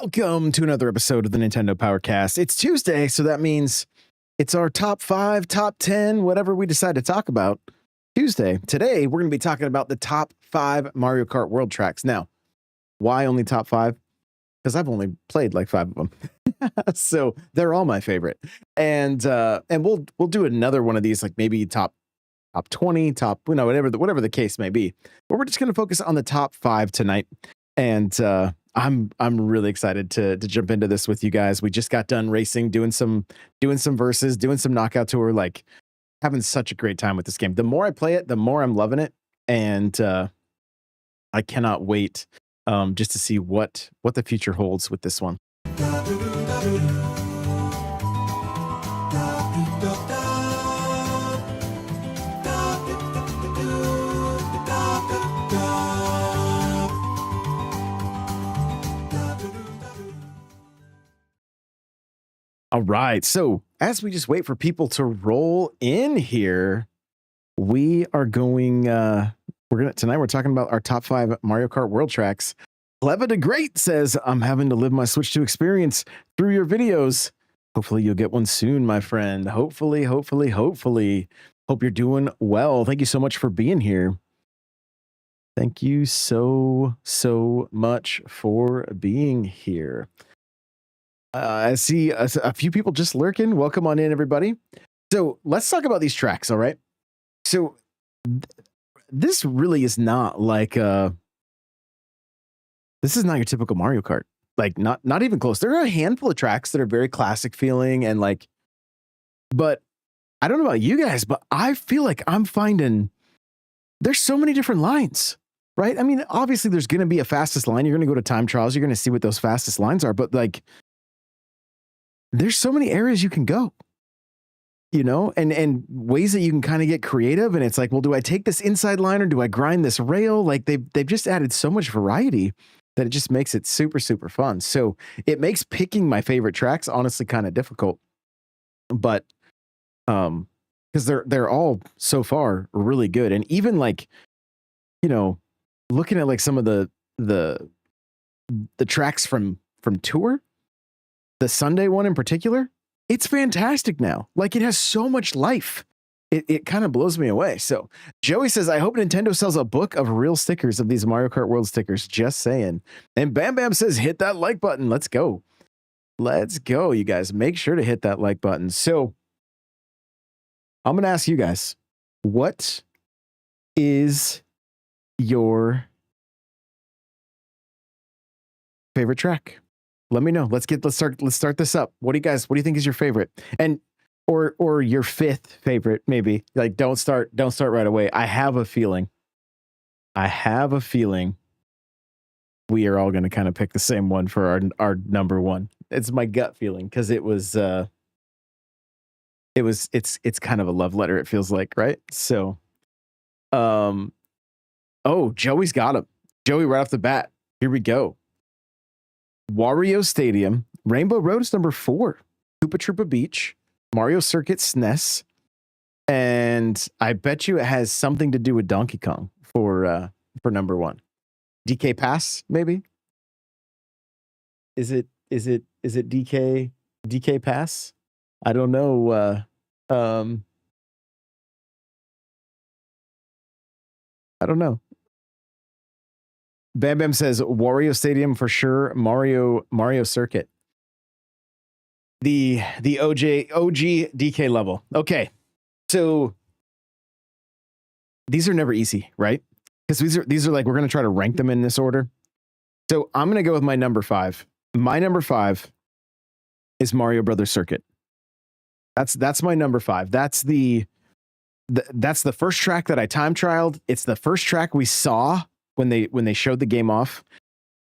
Welcome to another episode of the Nintendo Powercast. It's Tuesday, so that means it's our top 5, top 10, whatever we decide to talk about Tuesday. Today, we're going to be talking about the top 5 Mario Kart World tracks. Now, why only top 5? Because I've only played like 5 of them. So they're all my favorite. And we'll do another one of these, like maybe top 20, top, whatever the case may be. But we're just going to focus on the top 5 tonight. And I'm really excited to jump into this with you guys. We just got done racing, doing some verses, doing some knockout tour, like having such a great time with this game. The more I play it, the more I'm loving it, and I cannot wait just to see what the future holds with this one. All right, so as we just wait for people to roll in here, we are going. Tonight we're talking about our top 5 Mario Kart World tracks. Cleva the Great says, "I'm having to live my Switch 2 experience through your videos. Hopefully you'll get one soon, my friend. Hopefully. Hope you're doing well. Thank you so much for being here. Thank you so much for being here." I see a few people just lurking. Welcome on in, everybody. So let's talk about these tracks, all right? So this really is not like this is not your typical Mario Kart. Like not even close. There are a handful of tracks that are very classic feeling and like, but I don't know about you guys, but I feel like I'm finding there's so many different lines, right? I mean, obviously there's going to be a fastest line. You're going to go to time trials. You're going to see what those fastest lines are, but like, there's so many areas you can go, and ways that you can kind of get creative. And it's like, well, do I take this inside line or do I grind this rail? Like they've just added so much variety that it just makes it super fun. So it makes picking my favorite tracks honestly kind of difficult, but because they're all so far really good. And even like, looking at like some of the tracks from Tour, the Sunday one in particular, it's fantastic now. Like it has so much life. It kind of blows me away. So Joey says, "I hope Nintendo sells a book of real stickers of these Mario Kart World stickers." Just saying. And Bam Bam says, "Hit that like button. Let's go. Let's go, you guys. Make sure to hit that like button." So I'm going to ask you guys, what is your favorite track? Let me know. Let's start this up. What do you think is your favorite? And or your 5th favorite, maybe. Like don't start right away. I have a feeling we are all going to kind of pick the same one for our number 1. It's my gut feeling because it's kind of a love letter, it feels like, right? So oh, Joey's got him. Joey right off the bat. Here we go. Wario Stadium, Rainbow Road is number 4, Koopa Troopa Beach, Mario Circuit SNES, and I bet you it has something to do with Donkey Kong for number 1. DK Pass, maybe? Is it DK Pass? I don't know. I don't know. Bam Bam says Wario Stadium for sure. Mario Circuit. The OG DK level. Okay. So these are never easy, right? Because these are like, we're going to try to rank them in this order. So I'm going to go with my number 5. My number 5 is Mario Brothers Circuit. That's my number 5. That's the first track that I time trialed. It's the first track we saw when they showed the game off,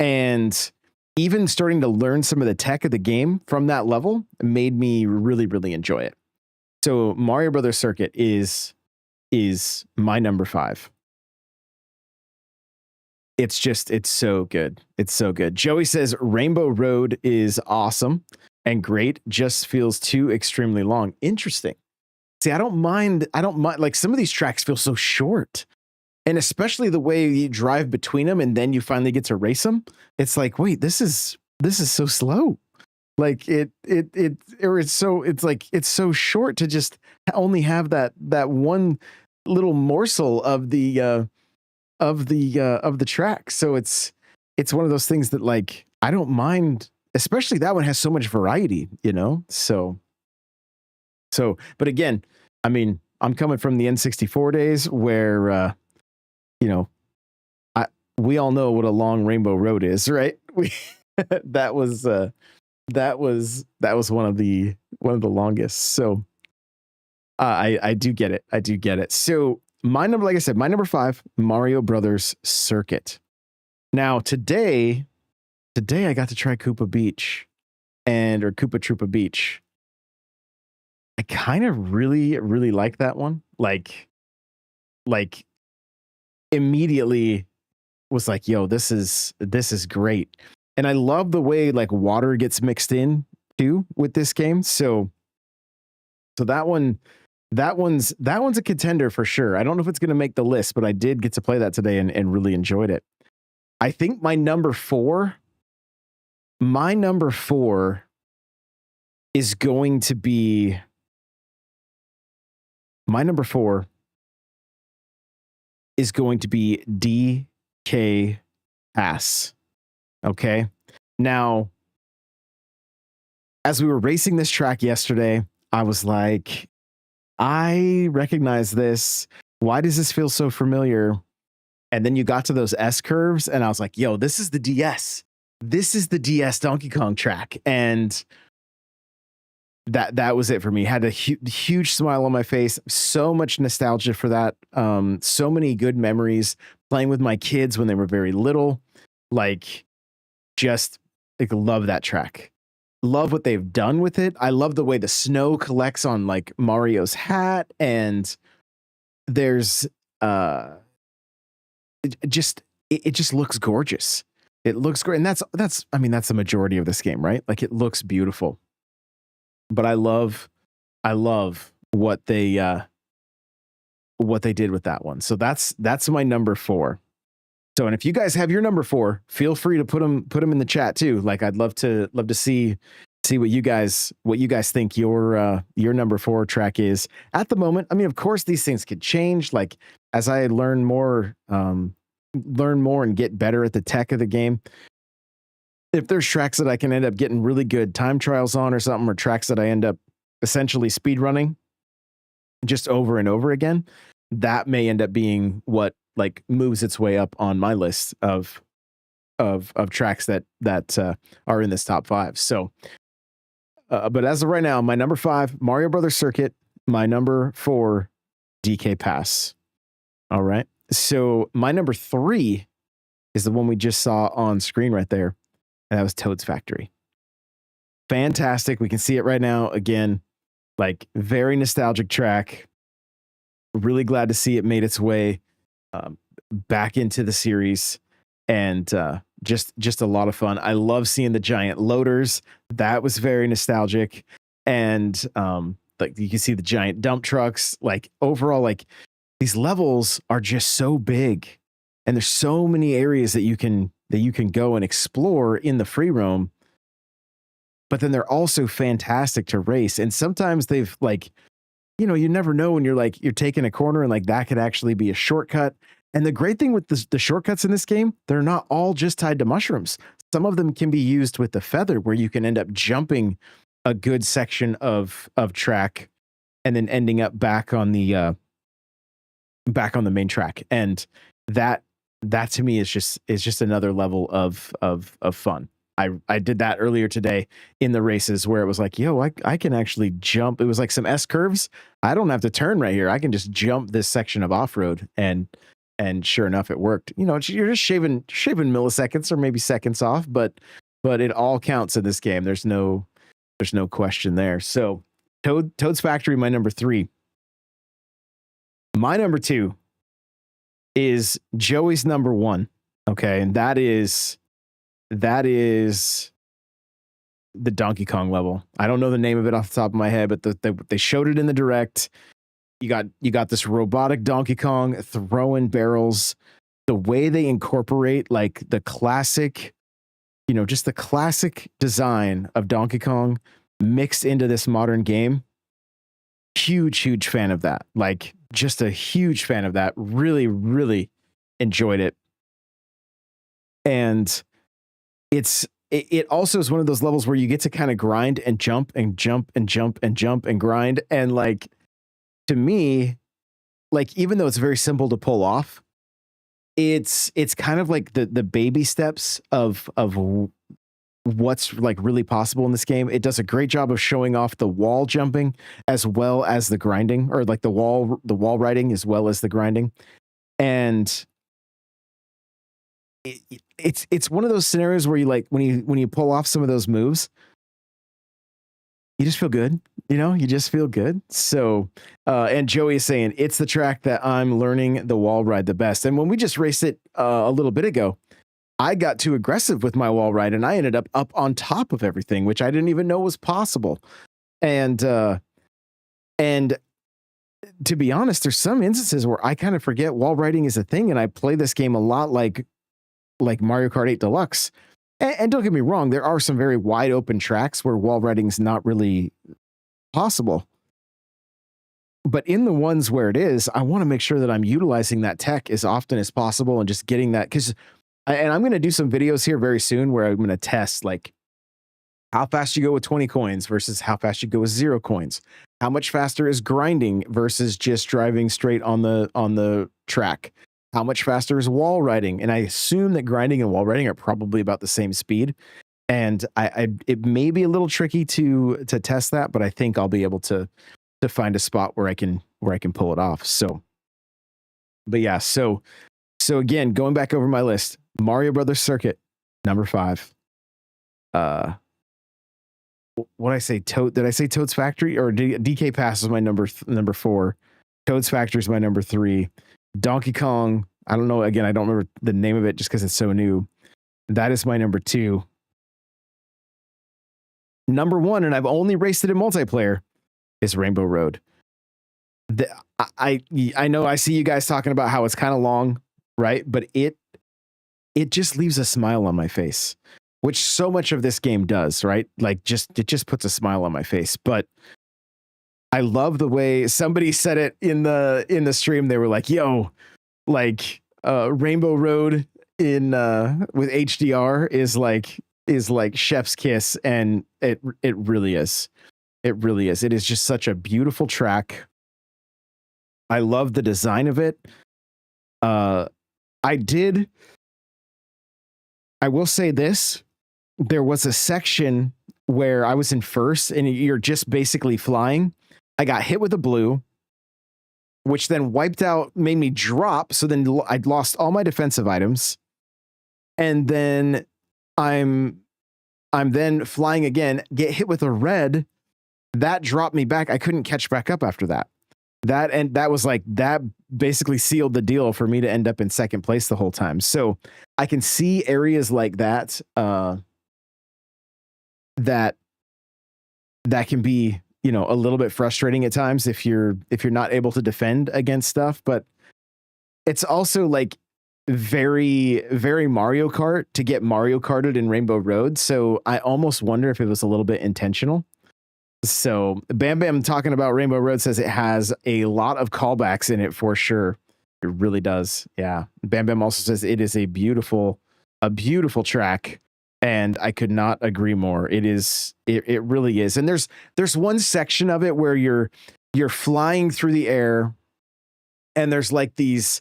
and even starting to learn some of the tech of the game from that level made me really enjoy it. So Mario Brothers Circuit is my number 5. It's so good. It's so good. Joey says Rainbow Road is awesome and great, just feels too extremely long. Interesting. See, I don't mind. Like some of these tracks feel so short. And especially the way you drive between them and then you finally get to race them. It's like, wait, this is this is so slow. Like it's so short to just only have that one little morsel of the track. So it's one of those things that, like, I don't mind, especially that one has so much variety, you know? But again, I mean, I'm coming from the N64 days where, you know, we all know what a long Rainbow Road is, right? That was, that was one of the longest. So I do get it. I do get it. So my number, like I said, my number 5, Mario Brothers Circuit. Now today I got to try Koopa Beach or Koopa Troopa Beach. I kind of really like that one. Like immediately was like, yo, this is great. And I love the way like water gets mixed in too with this game. So that one's a contender for sure. I don't know if it's going to make the list, but I did get to play that today and really enjoyed it. I think my number 4 is going to be DK Pass. Okay. Now, as we were racing this track yesterday, I was like, I recognize this. Why does this feel so familiar? And then you got to those S curves, and I was like, yo, this is the DS. This is the DS Donkey Kong track. And that was it for me. Had a huge smile on my face. So much nostalgia for that. So many good memories playing with my kids when they were very little. Like, just like, love that track. Love what they've done with it. I love the way the snow collects on like Mario's hat, and there's it just looks gorgeous. It looks great, and that's the majority of this game, right? Like, it looks beautiful. But I love what they did with that one. So that's my number 4. So, and if you guys have your number 4, feel free to put them in the chat too. Like, I'd love to see what you guys think your number 4 track is at the moment. I mean, of course, these things could change. Like, as I learn more and get better at the tech of the game, if there's tracks that I can end up getting really good time trials on or something, or tracks that I end up essentially speed running just over and over again, that may end up being what like moves its way up on my list of tracks that are in this top 5. So, but as of right now, my number 5, Mario Brothers Circuit, my number 4, DK Pass. All right. So my number 3 is the one we just saw on screen right there. And that was Toad's Factory. Fantastic. We can see it right now. Again, like, very nostalgic track. Really glad to see it made its way back into the series, and just a lot of fun. I love seeing the giant loaders. That was very nostalgic. And like, you can see the giant dump trucks. Like, overall, like, these levels are just so big, and there's so many areas that you can go and explore in the free roam, but then they're also fantastic to race. And sometimes they've, like, you know, you never know when you're taking a corner and like that could actually be a shortcut. And the great thing with the shortcuts in this game, they're not all just tied to mushrooms. Some of them can be used with the feather, where you can end up jumping a good section of track and then ending up back on the main track. And that to me is just another level of fun. I did that earlier today in the races, where it was like, yo, I can actually jump. It was like some S curves. I don't have to turn right here. I can just jump this section of off-road, and sure enough, it worked. You know, you're just shaving milliseconds or maybe seconds off, but it all counts in this game. There's no question there. So Toad's Factory, my number 3. My number 2 is Joey's number 1. Okay, and that is the Donkey Kong level. I don't know the name of it off the top of my head, but they showed it in the direct. You got this robotic Donkey Kong throwing barrels. The way they incorporate like the classic just the classic design of Donkey Kong mixed into this modern game. Huge fan of that. Like, just a huge fan of that. Really enjoyed it. And it also is one of those levels where you get to kind of grind and jump and jump and jump and jump and grind. And like, to me, like, even though it's very simple to pull off, it's kind of like the baby steps of what's like really possible in this game. It does a great job of showing off the wall jumping as well as the grinding, or like the wall riding as well as the grinding. And it's one of those scenarios where you like when you pull off some of those moves, you just feel good. You just feel good. So, and Joey is saying it's the track that I'm learning the wall ride the best. And when we just raced it a little bit ago, I got too aggressive with my wall ride and I ended up on top of everything, which I didn't even know was possible. And to be honest, there's some instances where I kind of forget wall riding is a thing. And I play this game a lot like Mario Kart 8 Deluxe. And don't get me wrong, there are some very wide open tracks where wall riding is not really possible. But in the ones where it is, I want to make sure that I'm utilizing that tech as often as possible and just getting that. And I'm going to do some videos here very soon where I'm going to test like how fast you go with 20 coins versus how fast you go with 0 coins. How much faster is grinding versus just driving straight on the track? How much faster is wall riding? And I assume that grinding and wall riding are probably about the same speed. And it may be a little tricky to test that, but I think I'll be able to find a spot where I can pull it off. So, but yeah, so again, going back over my list, Mario Brothers Circuit, number 5. What did I say? Did I say Toad's Factory, or DK Pass is my number 4? Toad's Factory is my number 3. Donkey Kong, I don't know. Again, I don't remember the name of it just because it's so new. That is my number 2. Number 1, and I've only raced it in multiplayer, is Rainbow Road. I know I see you guys talking about how it's kind of long, right? But it just leaves a smile on my face, which so much of this game does, right? Like it just puts a smile on my face. But I love the way somebody said it in the stream. They were like, "Yo, like Rainbow Road in with HDR is like chef's kiss," and it really is. It really is. It is just such a beautiful track. I love the design of it. I will say this. There was a section where I was in first and you're just basically flying. I got hit with a blue, which then made me drop. So then I'd lost all my defensive items. And then I'm then flying again, get hit with a red. That dropped me back. I couldn't catch back up after that. That basically sealed the deal for me to end up in second place the whole time. So I can see areas like that, that can be, a little bit frustrating at times if you're not able to defend against stuff, but it's also like very, very Mario Kart to get Mario Karted in Rainbow Road. So I almost wonder if it was a little bit intentional. So Bam Bam talking about Rainbow Road says it has a lot of callbacks in it for sure. It really does. Yeah. Bam Bam also says it is a beautiful track. And I could not agree more. It really is. And there's one section of it where you're flying through the air and there's like these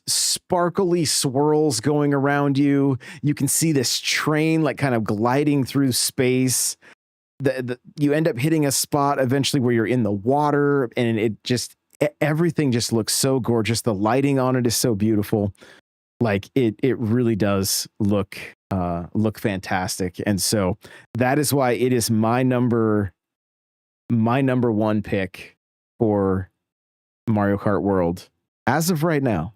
sparkly swirls going around you. You can see this train like kind of gliding through space. You end up hitting a spot eventually where you're in the water, and everything just looks so gorgeous. The lighting on it is so beautiful. Like it really does look fantastic. And so that is why it is my number 1 pick for Mario Kart World as of right now.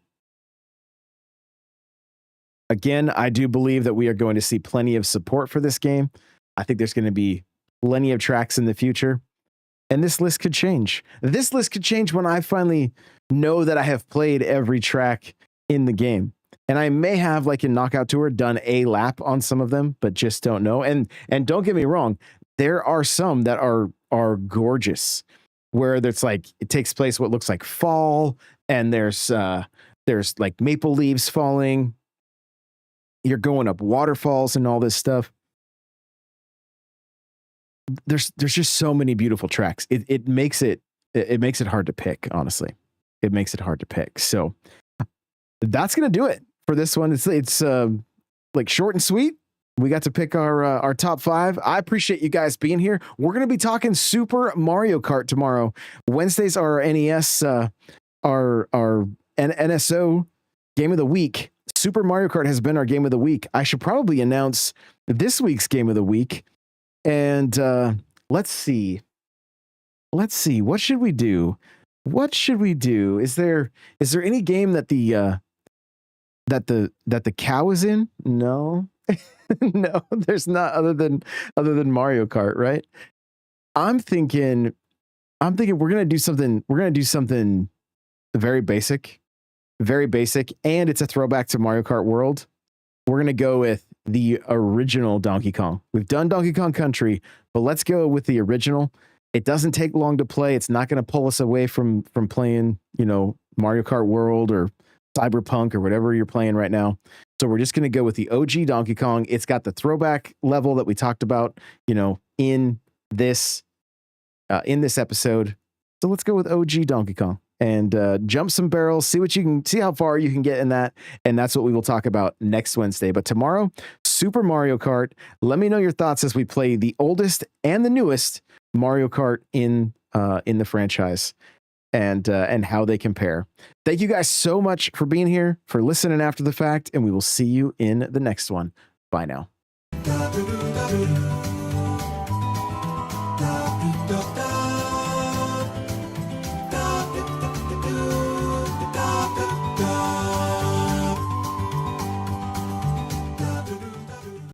Again, I do believe that we are going to see plenty of support for this game. I think there's going to be plenty of tracks in the future, and this list could change. This list could change when I finally know that I have played every track in the game. And I may have, like in Knockout Tour, done a lap on some of them, but just don't know. And don't get me wrong, there are some that are gorgeous, where it's like it takes place what looks like fall, and there's like maple leaves falling. You're going up waterfalls and all this stuff. There's just so many beautiful tracks. It makes it hard to pick, honestly. It makes it hard to pick. So that's gonna do it for this one. It's like short and sweet. We got to pick our top 5. I appreciate you guys being here. We're gonna be talking Super Mario Kart tomorrow. Wednesdays are NES, our NSO game of the week. Super Mario Kart has been our game of the week. I should probably announce this week's game of the week. And let's see. What should we do? Is there any game that the cow is in? No. No, there's not, other than Mario Kart, right? I'm thinking we're gonna do something very basic, and it's a throwback to Mario Kart World. We're gonna go with the original Donkey Kong. We've done Donkey Kong Country, but let's go with the original. It doesn't take long to play. It's not going to pull us away from playing, Mario Kart World or Cyberpunk or whatever you're playing right now. So we're just going to go with the OG Donkey Kong. It's got the throwback level that we talked about, in this episode. So let's go with OG Donkey Kong and jump some barrels, see how far you can get in that. And that's what we will talk about next Wednesday. But tomorrow, Super Mario Kart. Let me know your thoughts as we play the oldest and the newest Mario Kart in the franchise, and how they compare. Thank you guys so much for being here, for listening after the fact, and we will see you in the next one. Bye now.